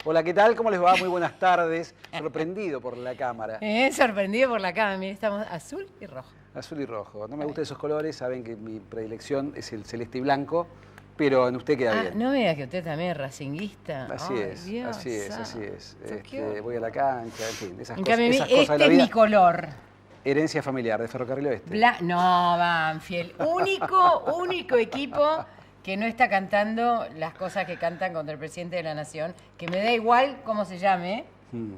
Hola, ¿qué tal? ¿Cómo les va? Muy buenas tardes. Sorprendido por la cámara. Sorprendido por la cámara. Mira, estamos azul y rojo. Azul y rojo. No me gustan esos colores, saben que mi predilección es el celeste y blanco, pero en usted queda bien. No me digas que usted también es racinguista. Así es, Dios, así es, así es. ¿Qué? Voy a la cancha, en fin, esas En cosas, cambio, esas cosas este de la es vida. mi color. Herencia familiar de Ferrocarril Oeste. No, Banfield. Único equipo que no está cantando las cosas que cantan contra el presidente de la Nación, que me da igual cómo se llame,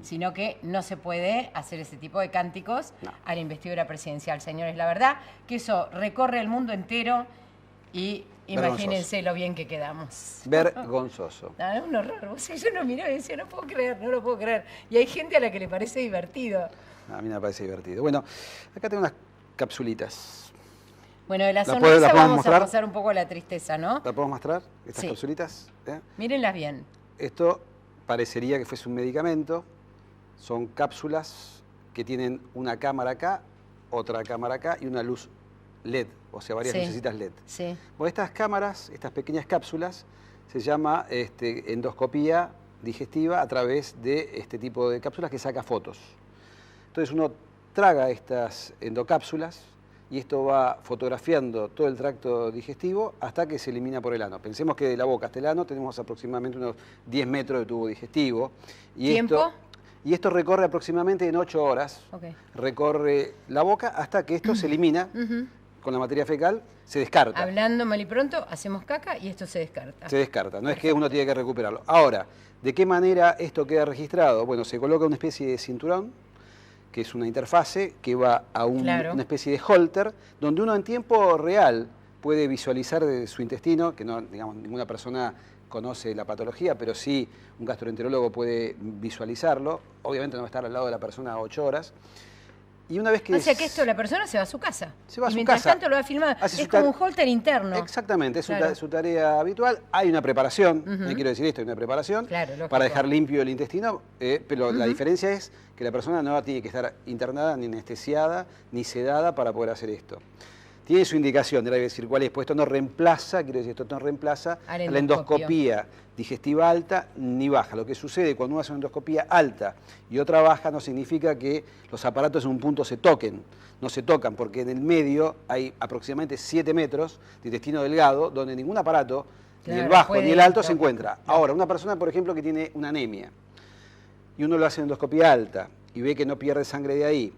sino que no se puede hacer ese tipo de cánticos a la investidura presidencial, señores. La verdad que eso recorre el mundo entero y imagínense lo bien que quedamos. Vergonzoso. Un horror. Yo no miraba y decía, no lo puedo creer. Y hay gente a la que le parece divertido. A mí me parece divertido. Bueno, acá tengo unas capsulitas. Bueno, de la ¿La sonrisa vamos mostrar? a pasar un poco a la tristeza, ¿no? ¿La podemos mostrar? Estas capsulitas. Mírenlas bien. Esto parecería que fuese un medicamento. Son cápsulas que tienen una cámara acá, otra cámara acá y una luz LED, o sea, varias lucecitas LED. Sí. Bueno, estas cámaras, estas pequeñas cápsulas, se llama endoscopía digestiva a través de este tipo de cápsulas que saca fotos. Entonces uno traga estas endocápsulas y esto va fotografiando todo el tracto digestivo hasta que se elimina por el ano. Pensemos que de la boca hasta el ano tenemos aproximadamente unos 10 metros de tubo digestivo. Y ¿Tiempo? Esto recorre aproximadamente en 8 horas. Okay. Recorre la boca hasta que esto se elimina con la materia fecal, se descarta. Hablando mal y pronto, hacemos caca y esto se descarta. Se descarta, no es que uno tiene que recuperarlo. Ahora, ¿de qué manera esto queda registrado? Bueno, se coloca una especie de cinturón, que es una interfase que va a una especie de holter, donde uno en tiempo real puede visualizar su intestino, que no, digamos, ninguna persona conoce la patología, pero sí un gastroenterólogo puede visualizarlo. Obviamente no va a estar al lado de la persona 8 horas. Y una vez que... O sea que esto, la persona se va a su casa. Se va a su casa. Mientras tanto lo va a filmar. Es como un holter interno. Exactamente, es su tarea habitual. Hay una preparación, me quiero decir esto, hay una preparación para dejar limpio el intestino, pero la diferencia es que la persona no tiene que estar internada, ni anestesiada, ni sedada para poder hacer esto. Tiene su indicación, debe decir cuál es, pues esto no reemplaza, quiero decir, esto no reemplaza a la endoscopía digestiva alta ni baja. Lo que sucede cuando uno hace una endoscopía alta y otra baja no significa que los aparatos en un punto se toquen, no se tocan, porque en el medio hay aproximadamente 7 metros de intestino delgado donde ningún aparato, ni el bajo ni el alto, se encuentra. Ahora, una persona, por ejemplo, que tiene una anemia y uno lo hace en endoscopía alta y ve que no pierde sangre de ahí,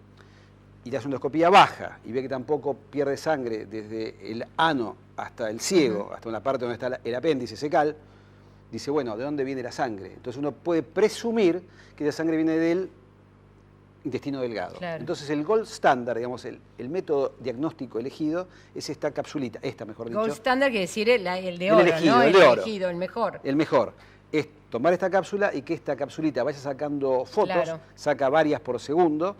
y la endoscopía baja y ve que tampoco pierde sangre desde el ano hasta el ciego, hasta una parte donde está el apéndice secal, dice, bueno, ¿de dónde viene la sangre? Entonces uno puede presumir que la sangre viene del intestino delgado. Entonces el gold standard, digamos, el método diagnóstico elegido es esta capsulita, mejor dicho. Gold standard quiere decir el de oro, elegido, ¿no? El de oro. Elegido, el mejor. El mejor. Es tomar esta cápsula y que esta capsulita vaya sacando fotos, saca varias por segundo,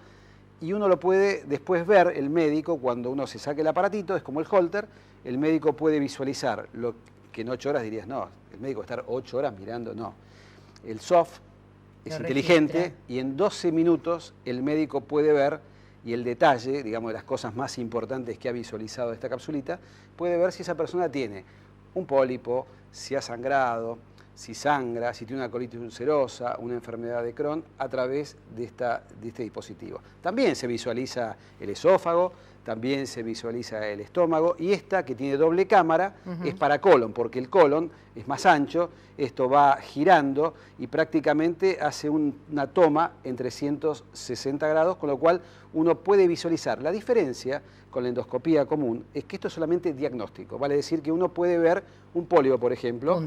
y uno lo puede después ver, el médico, cuando uno se saque el aparatito, es como el holter, el médico puede visualizar lo que en 8 horas dirías, no, el médico va a estar 8 horas mirando, no. El soft es inteligente y en 12 minutos el médico puede ver, y el detalle, digamos, de las cosas más importantes que ha visualizado esta capsulita, puede ver si esa persona tiene un pólipo, si ha sangrado, si sangra, si tiene una colitis ulcerosa, una enfermedad de Crohn, a través de este dispositivo. También se visualiza el esófago, también se visualiza el estómago, y esta, que tiene doble cámara, es para colon, porque el colon es más ancho, esto va girando y prácticamente hace una toma en 360 grados, con lo cual uno puede visualizar. La diferencia con la endoscopía común es que esto es solamente diagnóstico, vale decir que uno puede ver un pólipo, por ejemplo,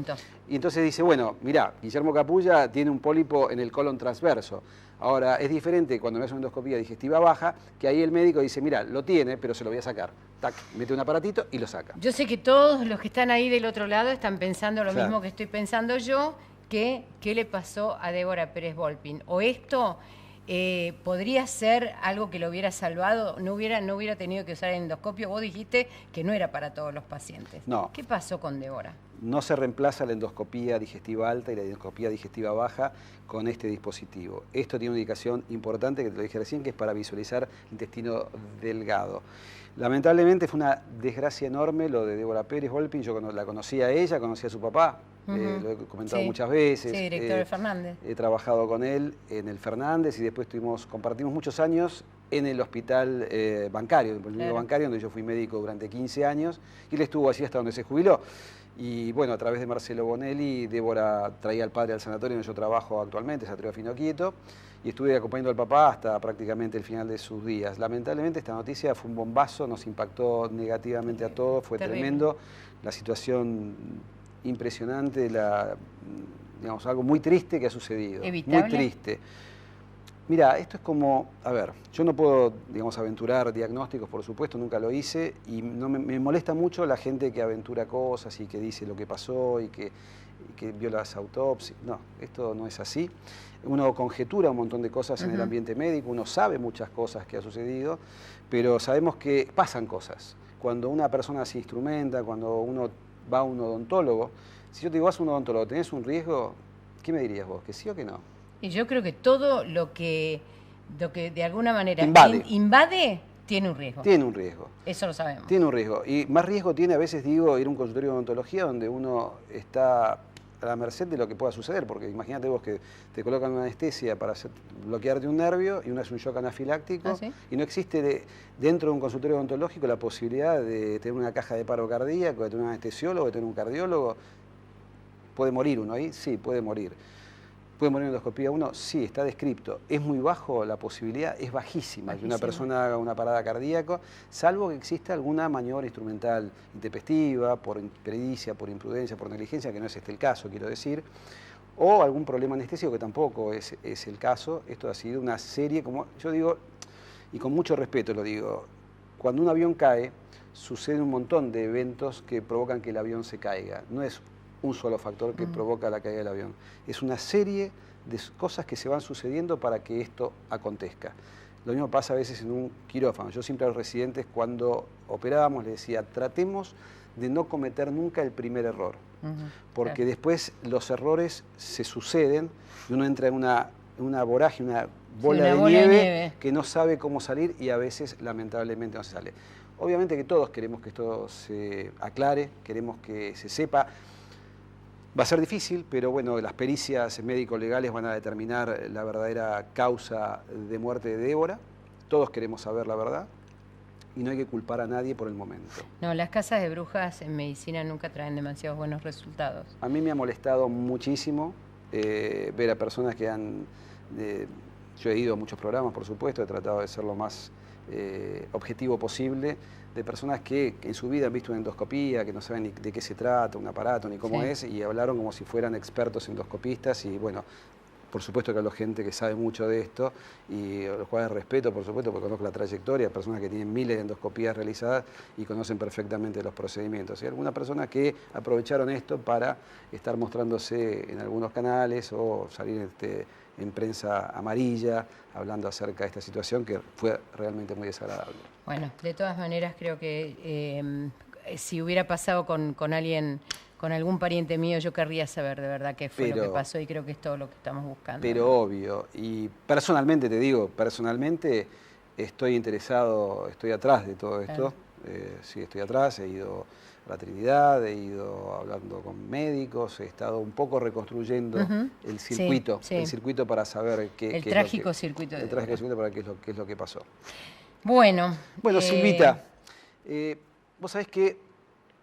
y entonces dice, bueno, mirá, Guillermo Capulla tiene un pólipo en el colon transverso. Ahora, es diferente cuando me hace una endoscopía digestiva baja, que ahí el médico dice, mira, lo tiene, pero se lo voy a sacar. Tac, mete un aparatito y lo saca. Yo sé que todos los que están ahí del otro lado están pensando lo mismo que estoy pensando yo, que qué le pasó a Débora Pérez Volpin. O esto podría ser algo que lo hubiera salvado, no hubiera tenido que usar el endoscopio. Vos dijiste que no era para todos los pacientes. No. ¿Qué pasó con Débora? No se reemplaza la endoscopía digestiva alta y la endoscopía digestiva baja con este dispositivo. Esto tiene una indicación importante, que te lo dije recién, que es para visualizar el intestino delgado. Lamentablemente fue una desgracia enorme lo de Débora Pérez Volpin. Yo la conocí a ella, conocí a su papá, lo he comentado muchas veces. Sí, director de Fernández. He trabajado con él en el Fernández y después compartimos muchos años en el hospital bancario, el único bancario, donde yo fui médico durante 15 años, y él estuvo así hasta donde se jubiló. Y bueno, a través de Marcelo Bonelli, Débora traía al padre al sanatorio donde yo trabajo actualmente, Sanatorio Fino Quieto, y estuve acompañando al papá hasta prácticamente el final de sus días. Lamentablemente esta noticia fue un bombazo, nos impactó negativamente a todos, fue tremendo, la situación impresionante, digamos, algo muy triste que ha sucedido. ¿Evitable? Muy triste. Mira, esto es como, a ver, yo no puedo, digamos, aventurar diagnósticos, por supuesto, nunca lo hice, y no me molesta mucho la gente que aventura cosas y que dice lo que pasó y que vio las autopsias. No, esto no es así. Uno conjetura un montón de cosas en el ambiente médico, uno sabe muchas cosas que ha sucedido, pero sabemos que pasan cosas. Cuando una persona se instrumenta, cuando uno va a un odontólogo, si yo te digo, vas a un odontólogo, ¿tenés un riesgo? ¿Qué me dirías vos? ¿Que sí o que no? Y yo creo que todo lo que de alguna manera invade tiene un riesgo. Tiene un riesgo. Eso lo sabemos. Tiene un riesgo. Y más riesgo tiene a veces, digo, ir a un consultorio de odontología donde uno está a la merced de lo que pueda suceder, porque imagínate vos que te colocan una anestesia para bloquearte un nervio y uno es un shock anafiláctico, y no existe dentro de un consultorio odontológico la posibilidad de tener una caja de paro cardíaco, de tener un anestesiólogo, de tener un cardiólogo. ¿Puede morir uno ahí? Sí, puede morir. ¿Puede morir en endoscopía uno? Sí, está descripto. ¿Es muy bajo la posibilidad? Es bajísima que una persona haga una parada cardíaca, salvo que exista alguna maniobra instrumental intempestiva, por impericia, por imprudencia, por negligencia, que no es este el caso, quiero decir, o algún problema anestésico, que tampoco es el caso. Esto ha sido una serie, como yo digo, y con mucho respeto lo digo, cuando un avión cae, sucede un montón de eventos que provocan que el avión se caiga. No es un solo factor que provoca la caída del avión. Es una serie de cosas que se van sucediendo para que esto acontezca. Lo mismo pasa a veces en un quirófano. Yo siempre a los residentes, cuando operábamos, les decía, tratemos de no cometer nunca el primer error, porque después los errores se suceden y uno entra en una vorágine, una bola de nieve que no sabe cómo salir y a veces, lamentablemente, no se sale. Obviamente que todos queremos que esto se aclare, queremos que se sepa. Va a ser difícil, pero bueno, las pericias médico-legales van a determinar la verdadera causa de muerte de Débora. Todos queremos saber la verdad y no hay que culpar a nadie por el momento. No, las casas de brujas en medicina nunca traen demasiados buenos resultados. A mí me ha molestado muchísimo ver a personas que han... yo he ido a muchos programas, por supuesto, he tratado de ser lo más objetivo posible, de personas que en su vida han visto una endoscopía, que no saben ni de qué se trata, un aparato, ni cómo es, y hablaron como si fueran expertos endoscopistas, y bueno, por supuesto que hablo gente que sabe mucho de esto, y los cuales respeto, por supuesto, porque conozco la trayectoria, personas que tienen miles de endoscopías realizadas y conocen perfectamente los procedimientos. Y algunas personas que aprovecharon esto para estar mostrándose en algunos canales o salir en prensa amarilla, hablando acerca de esta situación que fue realmente muy desagradable. Bueno, de todas maneras creo que si hubiera pasado con alguien, con algún pariente mío, yo querría saber de verdad qué fue lo que pasó y creo que es todo lo que estamos buscando. Pero obvio, y personalmente te digo, personalmente estoy interesado, estoy atrás de todo esto, sí estoy atrás, he ido a la Trinidad, he ido hablando con médicos, he estado un poco reconstruyendo el circuito, el circuito para saber qué el trágico circuito el trágico circuito para qué es lo que pasó. Bueno, Silvita, vos sabés que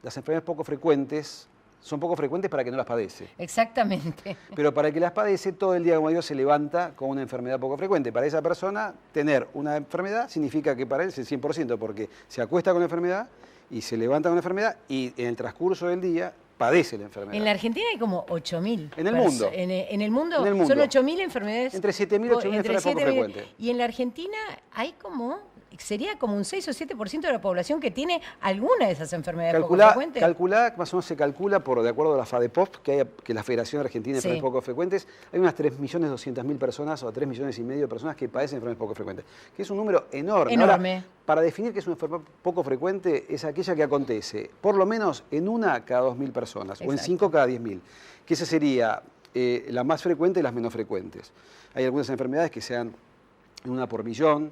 las enfermedades poco frecuentes son poco frecuentes para que no las padece. Exactamente. Pero para el que las padece, todo el día, como digo, se levanta con una enfermedad poco frecuente. Para esa persona, tener una enfermedad significa que para él es el 100%, porque se acuesta con la enfermedad y se levanta con la enfermedad y en el transcurso del día padece la enfermedad. En la Argentina hay como 8.000. En el mundo. En el mundo son 8.000 enfermedades. Entre 7.000 y 8.000 enfermedades poco frecuentes. Y en la Argentina hay sería como un 6 o 7% de la población que tiene alguna de esas enfermedades poco frecuentes. Calculada, más o menos se calcula, de acuerdo a la FADEPOF, que es la Federación Argentina de Enfermedades Poco Frecuentes, hay unas 3.200.000 personas o 3,5 millones de personas que padecen enfermedades poco frecuentes, que es un número enorme. Ahora, para definir qué es una enfermedad poco frecuente, es aquella que acontece por lo menos en 1 cada 2.000 personas, o en 5 cada 10.000, que esa sería la más frecuente y las menos frecuentes. Hay algunas enfermedades que se han una por millón,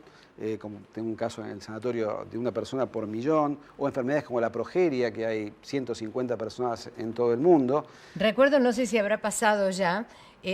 como tengo un caso en el sanatorio de una persona por millón, o enfermedades como la progeria, que hay 150 personas en todo el mundo. Recuerdo, no sé si habrá pasado ya,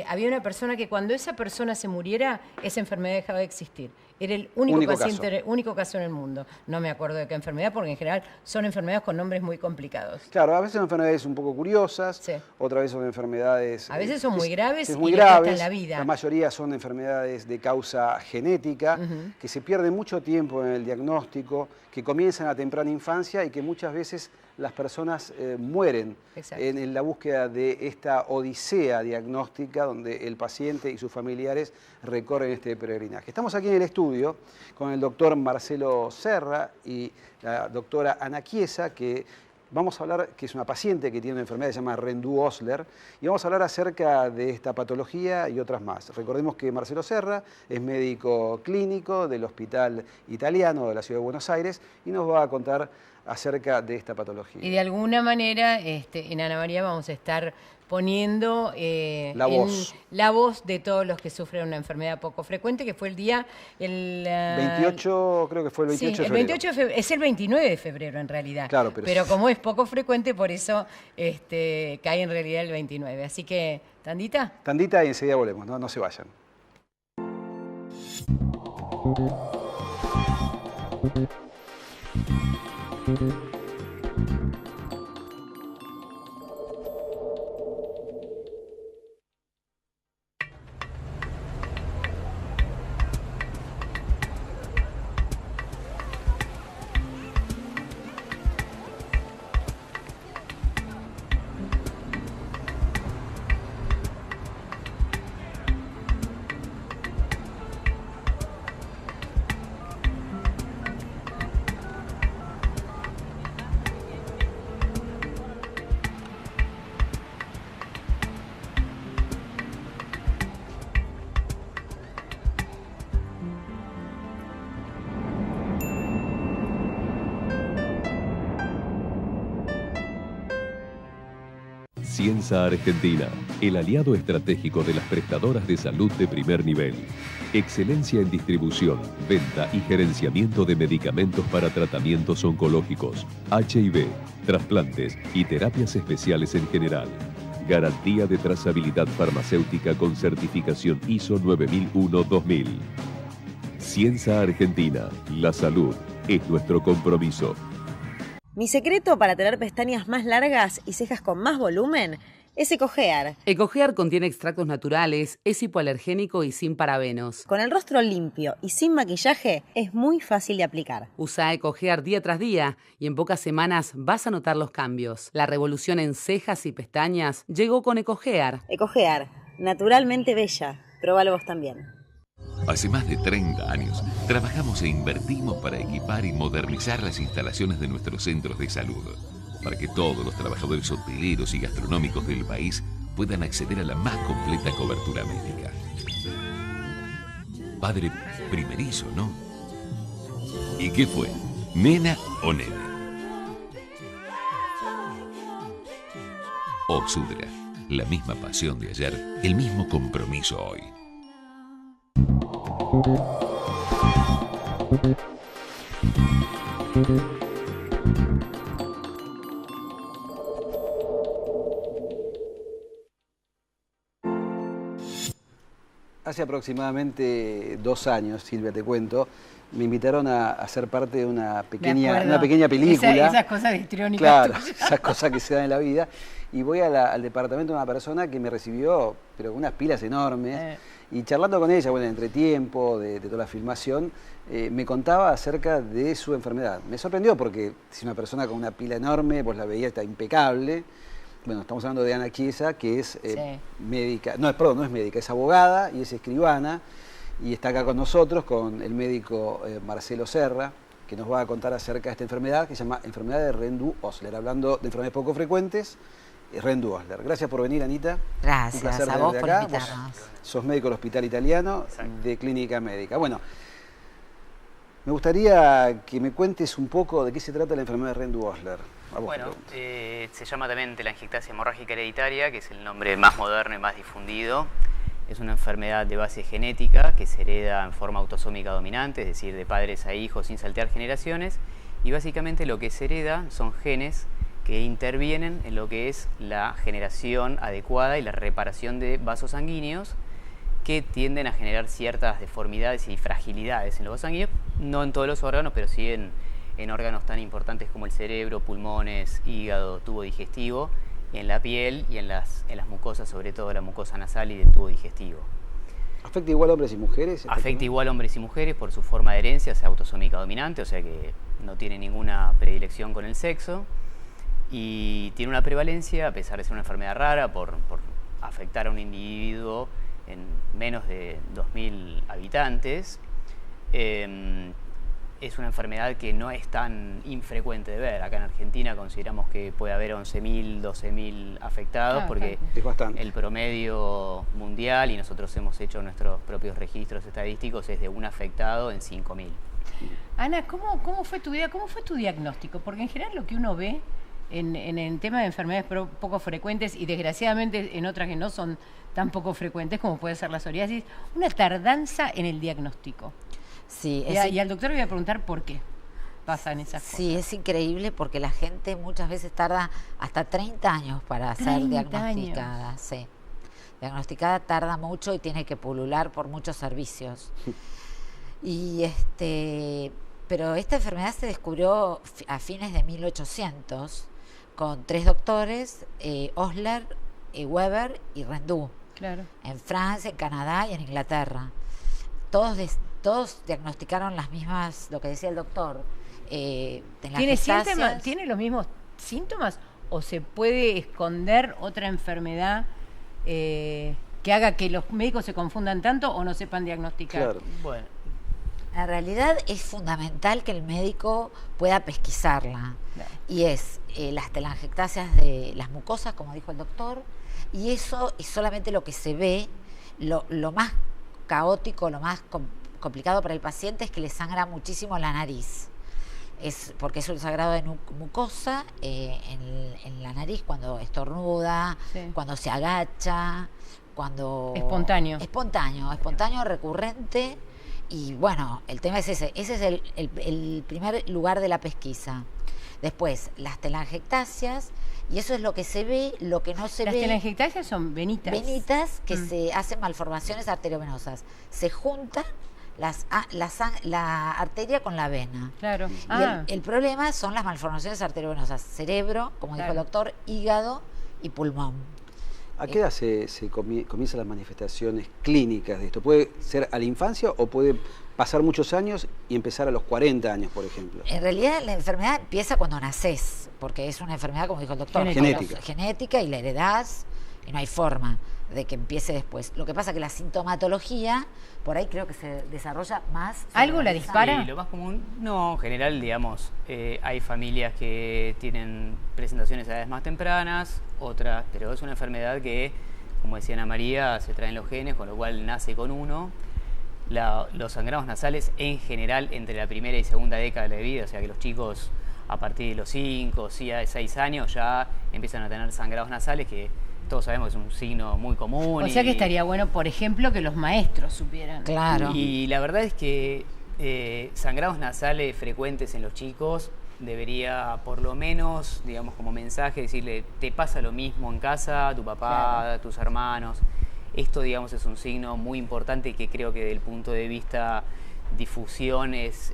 había una persona que cuando esa persona se muriera, esa enfermedad dejaba de existir. Era el único caso en el mundo. No me acuerdo de qué enfermedad, porque en general son enfermedades con nombres muy complicados. Claro, a veces son enfermedades un poco curiosas, sí. Otras veces son enfermedades... A veces son muy graves y muy graves. En la vida. La mayoría son enfermedades de causa genética, que se pierde mucho tiempo en el diagnóstico, que comienzan a temprana infancia y que muchas veces las personas mueren en la búsqueda de esta odisea diagnóstica donde el paciente y sus familiares recorren este peregrinaje. Estamos aquí en el estudio con el doctor Marcelo Serra y la doctora Ana Chiesa, que vamos a hablar, que es una paciente que tiene una enfermedad que se llama Rendu-Osler, y vamos a hablar acerca de esta patología y otras más. Recordemos que Marcelo Serra es médico clínico del Hospital Italiano de la Ciudad de Buenos Aires y nos va a contar acerca de esta patología. Y de alguna manera en Ana María vamos a estar poniendo la voz de todos los que sufren una enfermedad poco frecuente, que fue el día... 28, creo que fue el 28 de febrero. El 28 de febrero, es el 29 de febrero en realidad. Claro, pero como es poco frecuente, por eso cae en realidad el 29. Así que, ¿tandita? Tandita y enseguida volvemos, no se vayan. Ciensa Argentina, el aliado estratégico de las prestadoras de salud de primer nivel. Excelencia en distribución, venta y gerenciamiento de medicamentos para tratamientos oncológicos, HIV, trasplantes y terapias especiales en general. Garantía de trazabilidad farmacéutica con certificación ISO 9001-2000. Ciensa Argentina, la salud es nuestro compromiso. Mi secreto para tener pestañas más largas y cejas con más volumen es Ecogear. Ecogear contiene extractos naturales, es hipoalergénico y sin parabenos. Con el rostro limpio y sin maquillaje es muy fácil de aplicar. Usa Ecogear día tras día y en pocas semanas vas a notar los cambios. La revolución en cejas y pestañas llegó con Ecogear. Ecogear, naturalmente bella. Probalo vos también. Hace más de 30 años, trabajamos e invertimos para equipar y modernizar las instalaciones de nuestros centros de salud, para que todos los trabajadores hoteleros y gastronómicos del país puedan acceder a la más completa cobertura médica. Padre primerizo, ¿no? ¿Y qué fue? ¿Nena o nene? Oxudra, la misma pasión de ayer, el mismo compromiso hoy. Hace aproximadamente 2 años, Silvia, te cuento, me invitaron a ser parte de una pequeña película. Esas cosas histriónicas. Claro, esas cosas que se dan en la vida. Y voy al departamento de una persona que me recibió, pero con unas pilas enormes. Y charlando con ella, bueno, entre tiempo, de toda la filmación, me contaba acerca de su enfermedad. Me sorprendió porque si una persona con una pila enorme, vos la veías, está impecable. Bueno, estamos hablando de Ana Chiesa, que es médica, no es médica, es abogada y es escribana. Y está acá con nosotros, con el médico Marcelo Serra, que nos va a contar acerca de esta enfermedad, que se llama enfermedad de Rendu-Osler, hablando de enfermedades poco frecuentes. Rendu-Osler. Gracias por venir, Anita. Gracias a vos por invitarnos. Sos médico del Hospital Italiano. Exacto. De Clínica Médica. Bueno, me gustaría que me cuentes un poco de qué se trata la enfermedad de Rendu-Osler. Bueno, se llama también telangiectasia hemorrágica hereditaria, que es el nombre más moderno y más difundido. Es una enfermedad de base genética que se hereda en forma autosómica dominante, es decir, de padres a hijos sin saltear generaciones, y básicamente lo que se hereda son genes que intervienen en lo que es la generación adecuada y la reparación de vasos sanguíneos que tienden a generar ciertas deformidades y fragilidades en los vasos sanguíneos, no en todos los órganos, pero sí en órganos tan importantes como el cerebro, pulmones, hígado, tubo digestivo, en la piel y en las mucosas, sobre todo la mucosa nasal y del tubo digestivo. ¿Afecta igual a hombres y mujeres? Afecta igual a hombres y mujeres por su forma de herencia, sea autosómica dominante, o sea que no tiene ninguna predilección con el sexo, y tiene una prevalencia, a pesar de ser una enfermedad rara, por afectar a un individuo en menos de 2.000 habitantes. Es una enfermedad que no es tan infrecuente de ver. Acá en Argentina consideramos que puede haber 11.000, 12.000 afectados, porque es bastante. El promedio mundial, y nosotros hemos hecho nuestros propios registros estadísticos, es de un afectado en 5.000. Ana, ¿cómo fue tu vida? ¿Cómo fue tu diagnóstico? Porque en general lo que uno ve en el tema de enfermedades poco frecuentes, y desgraciadamente en otras que no son tan poco frecuentes, como puede ser la psoriasis, una tardanza en el diagnóstico. Sí, y al doctor le voy a preguntar por qué pasan esas cosas. Sí, es increíble porque la gente muchas veces tarda hasta 30 años para ser diagnosticada. Sí. Diagnosticada tarda mucho y tiene que pulular por muchos servicios. Y pero esta enfermedad se descubrió a fines de 1800 con 3 doctores, Osler, Weber y Rendu. Claro. En Francia, en Canadá y en Inglaterra. Todos diagnosticaron las mismas, lo que decía el doctor. ¿Tiene los mismos síntomas o se puede esconder otra enfermedad que haga que los médicos se confundan tanto o no sepan diagnosticar? Claro. Bueno, en realidad es fundamental que el médico pueda pesquisarla. Claro. Y es las telangiectasias de las mucosas, como dijo el doctor, y eso es solamente lo que se ve. Lo más caótico, lo más complicado para el paciente es que le sangra muchísimo la nariz. Porque es un sangrado de mucosa en la nariz cuando estornuda, cuando se agacha, cuando... Espontáneo, recurrente. Y bueno, el tema es ese es el primer lugar de la pesquisa. Después, las telangiectasias, y eso es lo que se ve. Lo que no se ve... Las telangiectasias son venitas. Venitas que se hacen malformaciones arteriovenosas. Se juntan la arteria con la vena. Claro. Y el problema son las malformaciones arteriovenosas. Cerebro, como dijo el doctor, hígado y pulmón. ¿A qué edad se comienzan las manifestaciones clínicas de esto? ¿Puede ser a la infancia o puede pasar muchos años y empezar a los 40 años, por ejemplo? En realidad la enfermedad empieza cuando naces, porque es una enfermedad, como dijo el doctor, genética, y la heredás, y no hay forma de que empiece después. Lo que pasa es que la sintomatología, por ahí creo que se desarrolla más. ¿Algo la dispara? Sí, lo más común, no, en general, digamos, hay familias que tienen presentaciones a edades más tempranas, otras, pero es una enfermedad que, como decía Ana María, se traen los genes, con lo cual nace con uno. Los sangrados nasales, en general, entre la primera y segunda década de vida, o sea que los chicos a partir de los 5, 6 años ya empiezan a tener sangrados nasales, que todos sabemos que es un signo muy común. O sea que estaría bueno, por ejemplo, que los maestros supieran. Claro. Y la verdad es que sangrados nasales frecuentes en los chicos debería, por lo menos, digamos, como mensaje, decirle, te pasa lo mismo en casa, tu papá, tus hermanos. Esto, digamos, es un signo muy importante que creo que desde el punto de vista difusión es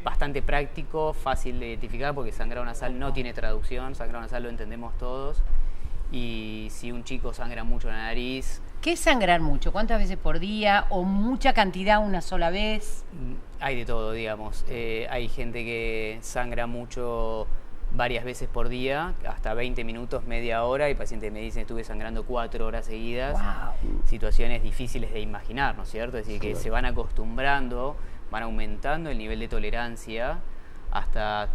bastante práctico, fácil de identificar, porque sangrado nasal no tiene traducción, sangrado nasal lo entendemos todos. Y si un chico sangra mucho en la nariz... ¿Qué es sangrar mucho? ¿Cuántas veces por día? ¿O mucha cantidad una sola vez? Hay de todo, digamos. Hay gente que sangra mucho varias veces por día, hasta 20 minutos, media hora, y pacientes me dicen estuve sangrando 4 horas seguidas. Wow. Situaciones difíciles de imaginar, ¿no es cierto? Es decir, que se van acostumbrando, van aumentando el nivel de tolerancia hasta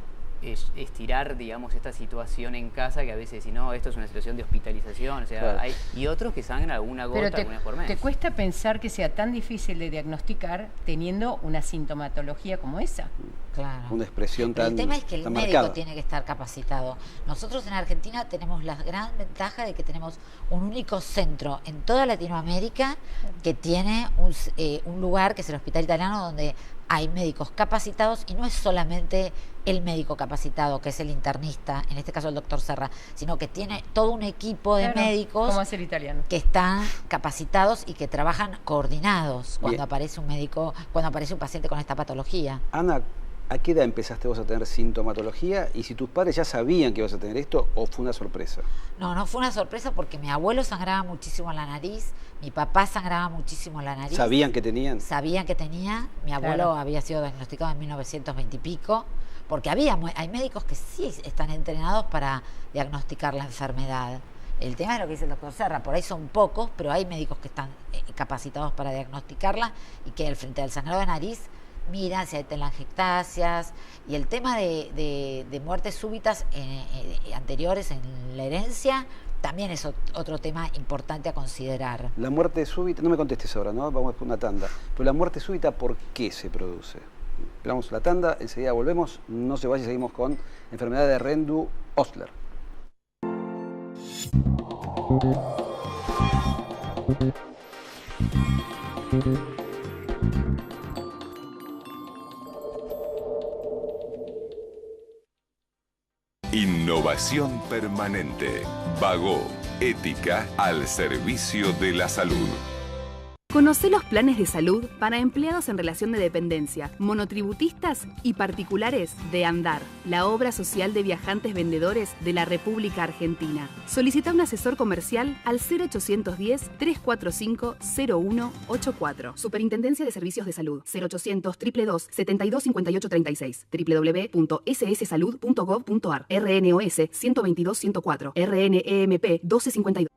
estirar, digamos, esta situación en casa, que a veces, si no, esto es una situación de hospitalización, o sea, y otros que sangran alguna gota alguna vez por mes. ¿Te cuesta pensar que sea tan difícil de diagnosticar teniendo una sintomatología como esa? Claro. Una expresión Pero tan el tema es que el médico marcada. tiene que estar capacitado. Nosotros en Argentina tenemos la gran ventaja de que tenemos un único centro en toda Latinoamérica que tiene un lugar que es el Hospital Italiano, donde hay médicos capacitados, y no es solamente el médico capacitado, que es el internista, en este caso el doctor Serra, sino que tiene todo un equipo de médicos como es el italiano, que están capacitados y que trabajan coordinados cuando aparece un médico, cuando aparece un paciente con esta patología. Ana, ¿a qué edad empezaste vos a tener sintomatología? Y si tus padres ya sabían que ibas a tener esto, ¿o fue una sorpresa? No fue una sorpresa, porque mi abuelo sangraba muchísimo en la nariz, mi papá sangraba muchísimo en la nariz. ¿Sabían que tenían? Sabían que tenía. Mi abuelo había sido diagnosticado en 1920 y pico, porque hay médicos que sí están entrenados para diagnosticar la enfermedad. El tema es lo que dice el doctor Serra, por ahí son pocos, pero hay médicos que están capacitados para diagnosticarla, y que frente al sangrado de nariz miran si hay telangiectasias, y el tema de muertes súbitas anteriores en la herencia también es otro tema importante a considerar. La muerte súbita, no me contestes ahora, ¿no? Vamos por una tanda. Pero la muerte súbita, ¿por qué se produce? Esperamos la tanda, enseguida volvemos. No se vaya, seguimos con enfermedad de Rendu-Osler. Innovación permanente. Vago. Ética al servicio de la salud. Conocé los planes de salud para empleados en relación de dependencia, monotributistas y particulares de Andar, la obra social de viajantes vendedores de la República Argentina. Solicita un asesor comercial al 0810-345-0184. Superintendencia de Servicios de Salud, 0800-222-725836, www.sssalud.gov.ar, RNOS 122-104, RNEMP 1252.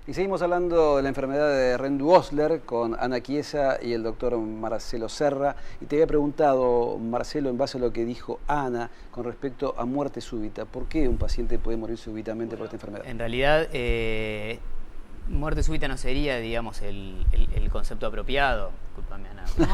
Y seguimos hablando de la enfermedad de Rendu-Osler con Ana Chiesa y el doctor Marcelo Serra. Y te había preguntado, Marcelo, en base a lo que dijo Ana con respecto a muerte súbita, ¿por qué un paciente puede morir súbitamente por esta enfermedad? En realidad, muerte súbita no sería, digamos, el concepto apropiado. Disculpame, Ana. No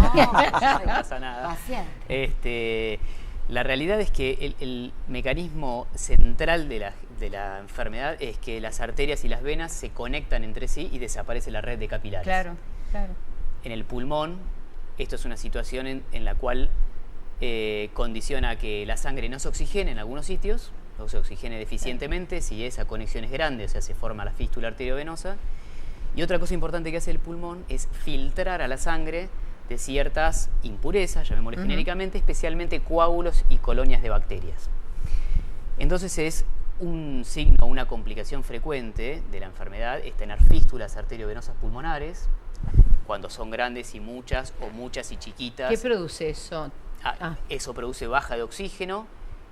pasa nada. Paciente. La realidad es que el mecanismo central de la enfermedad es que las arterias y las venas se conectan entre sí y desaparece la red de capilares. Claro. En el pulmón, esto es una situación en la cual condiciona que la sangre no se oxigene en algunos sitios, o se oxigene deficientemente si esa conexión es grande, o sea, se forma la fístula arteriovenosa. Y otra cosa importante que hace el pulmón es filtrar a la sangre de ciertas impurezas, llamémosle genéricamente, especialmente coágulos y colonias de bacterias. Entonces es un signo, una complicación frecuente de la enfermedad es tener fístulas arteriovenosas pulmonares, cuando son grandes y muchas, o muchas y chiquitas. ¿Qué produce eso? Eso produce baja de oxígeno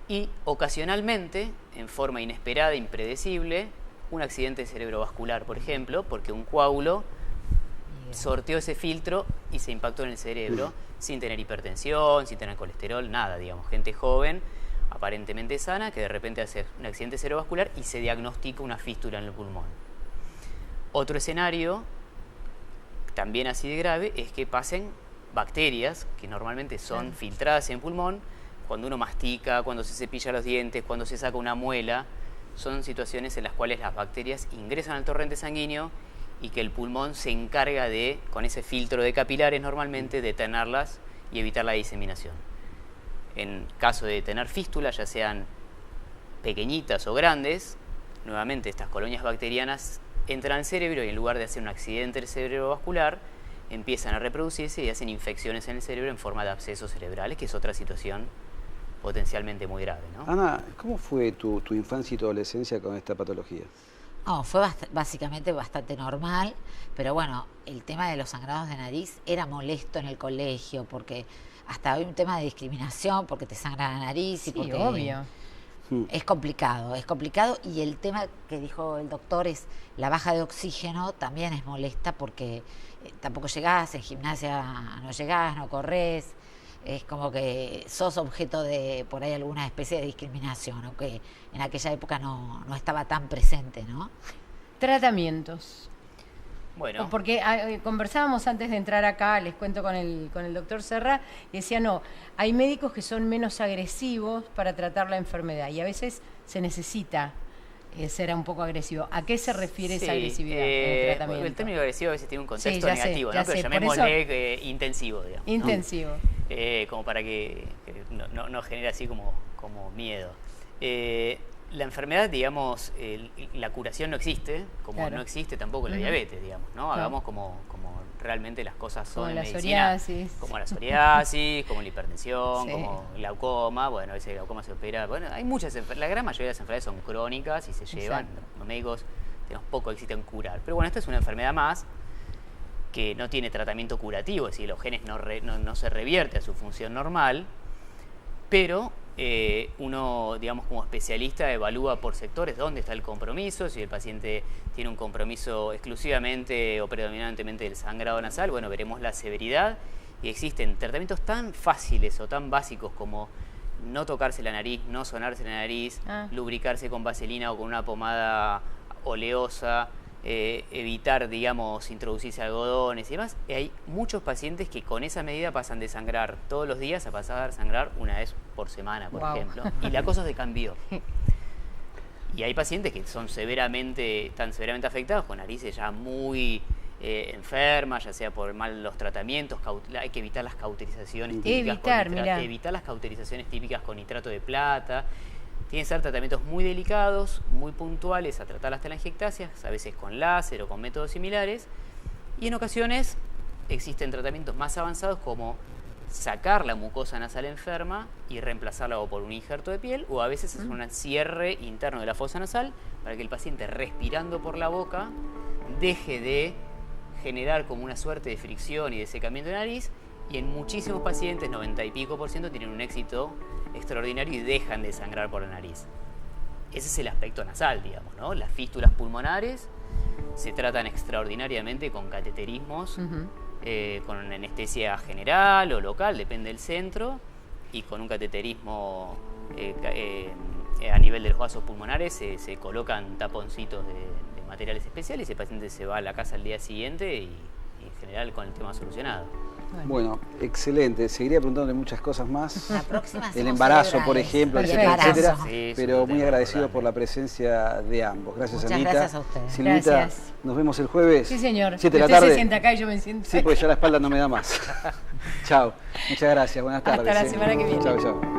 y ocasionalmente, en forma inesperada e impredecible, un accidente cerebrovascular, por ejemplo, porque un coágulo sorteó ese filtro y se impactó en el cerebro sin tener hipertensión, sin tener colesterol, nada, digamos, gente joven, aparentemente sana, que de repente hace un accidente cerebrovascular y se diagnostica una fístula en el pulmón. Otro escenario, también así de grave, es que pasen bacterias que normalmente son filtradas en pulmón, cuando uno mastica, cuando se cepilla los dientes, cuando se saca una muela, son situaciones en las cuales las bacterias ingresan al torrente sanguíneo y que el pulmón se encarga de, con ese filtro de capilares normalmente, detenerlas y evitar la diseminación. En caso de tener fístulas, ya sean pequeñitas o grandes, nuevamente estas colonias bacterianas entran al cerebro y en lugar de hacer un accidente cerebrovascular, empiezan a reproducirse y hacen infecciones en el cerebro en forma de abscesos cerebrales, que es otra situación potencialmente muy grave, ¿no? Ana, ¿cómo fue tu infancia y tu adolescencia con esta patología? Fue básicamente bastante normal, pero bueno, el tema de los sangrados de nariz era molesto en el colegio, porque hasta había un tema de discriminación, porque te sangra la nariz y porque... obvio. Es complicado y el tema que dijo el doctor es la baja de oxígeno también es molesta porque tampoco llegás, en gimnasia no llegás, no corres, es como que sos objeto de por ahí alguna especie de discriminación, o que en aquella época no estaba tan presente, ¿no? Tratamientos. Bueno. Porque conversábamos antes de entrar acá, les cuento con el doctor Serra, y decía, no, hay médicos que son menos agresivos para tratar la enfermedad y a veces se necesita ser un poco agresivo. ¿A qué se refiere esa agresividad en el tratamiento? El término agresivo a veces tiene un contexto negativo, ¿no? Pero llamémosle intensivo, digamos. Intensivo. Como para que no genere así como miedo. La enfermedad, digamos, la curación no existe, como no existe tampoco la diabetes, digamos, ¿no? Hagamos como realmente las cosas son en medicina. Como la psoriasis, como la hipertensión, como glaucoma. Bueno, ese glaucoma se opera. Bueno, hay muchas la gran mayoría de las enfermedades son crónicas y se llevan. Los médicos tenemos poco éxito en curar. Pero bueno, esta es una enfermedad más que no tiene tratamiento curativo, es decir, los genes no se revierte a su función normal, pero uno, digamos, como especialista evalúa por sectores dónde está el compromiso. Si el paciente tiene un compromiso exclusivamente o predominantemente del sangrado nasal, bueno, veremos la severidad, y existen tratamientos tan fáciles o tan básicos como no tocarse la nariz, no sonarse la nariz, lubricarse con vaselina o con una pomada oleosa, evitar, digamos, introducirse algodones y demás. Hay muchos pacientes que con esa medida pasan de sangrar todos los días a pasar a sangrar una vez por semana, por ejemplo. Y la cosa se cambió. Y hay pacientes que son están severamente afectados, con narices ya muy enfermas, ya sea por mal los tratamientos. Hay que evitar las cauterizaciones típicas. Evitar las cauterizaciones típicas con nitrato de plata. Tienen que ser tratamientos muy delicados, muy puntuales, a tratar las telangiectasias, a veces con láser o con métodos similares. Y en ocasiones existen tratamientos más avanzados como sacar la mucosa nasal enferma y reemplazarla o por un injerto de piel, o a veces es un cierre interno de la fosa nasal para que el paciente, respirando por la boca, deje de generar como una suerte de fricción y de secamiento de nariz. Y en muchísimos pacientes, 90 y pico %, tienen un éxito extraordinario y dejan de sangrar por la nariz. Ese es el aspecto nasal, digamos, ¿no? Las fístulas pulmonares se tratan extraordinariamente con cateterismos, con anestesia general o local, depende del centro, y con un cateterismo a nivel de los vasos pulmonares se colocan taponcitos de materiales especiales y el paciente se va a la casa al día siguiente y en general con el tema solucionado. Bueno, excelente. Seguiría preguntándole muchas cosas más. La próxima el embarazo, por ejemplo, etcétera. Sí, pero muy agradecido por la presencia de ambos. Gracias, Muchas Anita. gracias a ustedes. Silvita, Gracias. Nos vemos el jueves. Sí, señor. 7 de la Usted tarde. se sienta acá y yo me siento. Sí, porque ya la espalda no me da más. Chao. Muchas gracias. Buenas tardes. Hasta la semana que viene. Chao, chao.